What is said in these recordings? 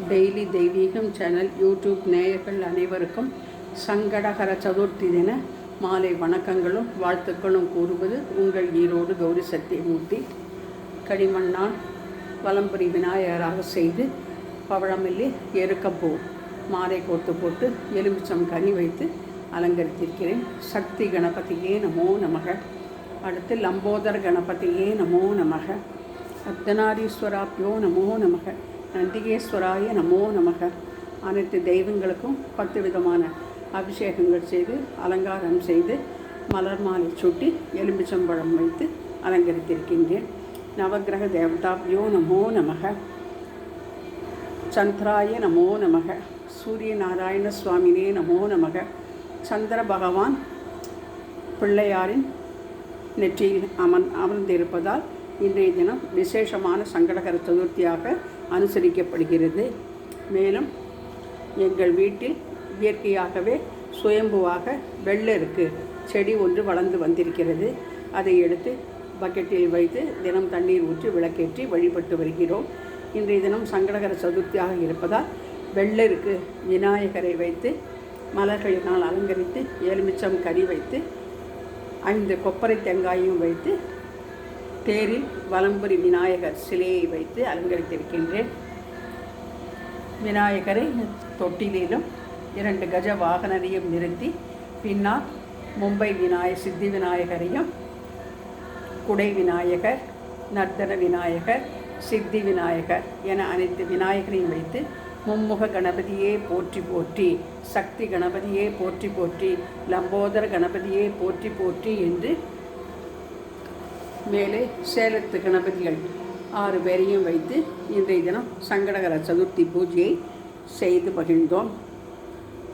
Daily தெய்வீகம் channel YouTube நேயர்கள் அனைவருக்கும் சங்கடகர சதுர்த்தி தின மாலை வணக்கங்களும் வாழ்த்துக்களும் கூறுவது உங்கள் ஈரோடு கௌரி சத்தியமூர்த்தி. களிமண்ணால் வலம்புரி விநாயகராக செய்து பவழமில்லி எருக்கப்பூ மாலை கோர்த்து போட்டு எலுமிச்சம் கனி வைத்து அலங்கரித்திருக்கிறேன். சக்தி கணபதியே நமோ நமக. அடுத்து லம்போதர கணபதியே நமோ நமக. அர்த்தநாரீஸ்வராப்யோ நமோ நமக. நந்திகேஸ்வராய நமோ நமக. அனைத்து தெய்வங்களுக்கும் 10 விதமான அபிஷேகங்கள் செய்து அலங்காரம் செய்து மலர் மாலை சூட்டி எலும்பிச்சம்பழம் வைத்து அலங்கரித்திருக்கின்றேன். நவகிரக தேவதாப்யோ நமோ நமக. சந்திராய நமோ நமக. சூரிய நாராயண சுவாமினே நமோ நமக. சந்திர பகவான் பிள்ளையாரின் நெற்றியில் அமர்ந்திருப்பதால் இன்றைய தினம் விசேஷமான சங்கடகர சதுர்த்தியாக அனுசரிக்கப்படுகிறது. மேலும் எங்கள் வீட்டில் இயற்கையாகவே சுயம்புவாக வெள்ளருக்கு செடி ஒன்று வளர்ந்து வந்திருக்கிறது. அதை எடுத்து பக்கெட்டில் வைத்து தினம் தண்ணீர் ஊற்றி விளக்கேற்றி வழிபட்டு வருகிறோம். இன்றைய தினம் சங்கடகர சதுர்த்தியாக இருப்பதால் வெள்ளருக்கு விநாயகரை வைத்து மலர்களினால் அலங்கரித்து எலுமிச்சம் கறி வைத்து 5 கொப்பரை தேங்காயும் வைத்து தேரில் வலம்புரி விநாயகர் சிலையை வைத்து அலங்கரித்திருக்கின்றேன். விநாயகரை தொட்டிலும் 2 கஜ வாகனரையும் நிறுத்தி பின்னால் மும்பை சித்தி விநாயகரையும் குடை விநாயகர், நர்த்தன விநாயகர், சித்தி விநாயகர் என அனைத்து விநாயகரையும் வைத்து மும்முக கணபதியே போற்றி போற்றி, சக்தி கணபதியே போற்றி போற்றி, லம்போதர கணபதியே போற்றி போற்றி என்று மேலே சேலத்து கணபதிகள் 6 பேரையும் வைத்து இன்றைய தினம் சங்கடகர சதுர்த்தி பூஜையை செய்து மகிழ்ந்தோம்.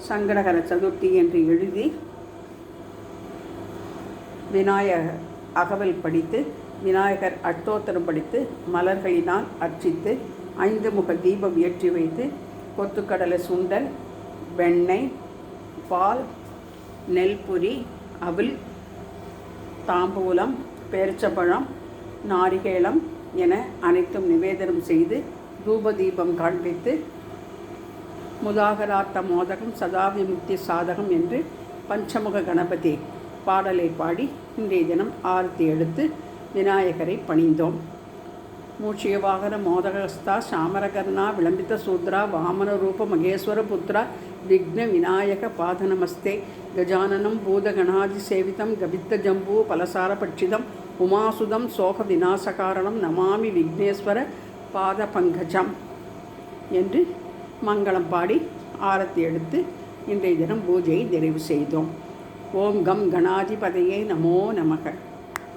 சங்கடகர சதுர்த்தி என்று எழுதி விநாயகர் அகவல் படித்து விநாயகர் அஷ்டோத்திரம் படித்து மலர்களினால் அர்ச்சித்து 5 முக தீபம் ஏற்றி வைத்து கொத்துக்கடலை சுண்டல், வெண்ணெய், பால், நெல்புரி, அவில், தாம்பூலம், பேரிச்சப்பழம், நாரிகேளம் என அனைத்தும் நிவேதனம் செய்து தூபதீபம் காண்பித்து முதாகரார்த்த மோதகம் சதாவிமுக்தி சாதகம் என்று பஞ்சமுக கணபதி பாடலை பாடி இன்றைய தினம் ஆரத்தி எடுத்து விநாயகரை பணிந்தோம். மூஷிய வாகன மோதகஸ்தா சாமரகர்ணா விளம்பித்த சூத்ரா வாமன ரூப மகேஸ்வர புத்ரா விக்ன விநாயக பாதநமஸ்தே. கஜானனம் பூதகணாதி சேவிதம் கபித்த ஜம்பூ பலசார பட்சிதம் உமாசுதம் சோக விநாசகாரணம் நமாமி விக்னேஸ்வர பாத பங்கஜம் என்று மங்களம் பாடி ஆரத்தி எடுத்து இன்றைய தினம் பூஜையை நிறைவு செய்தோம். ஓம் கம் கணாதிபதையே நமோ நமக.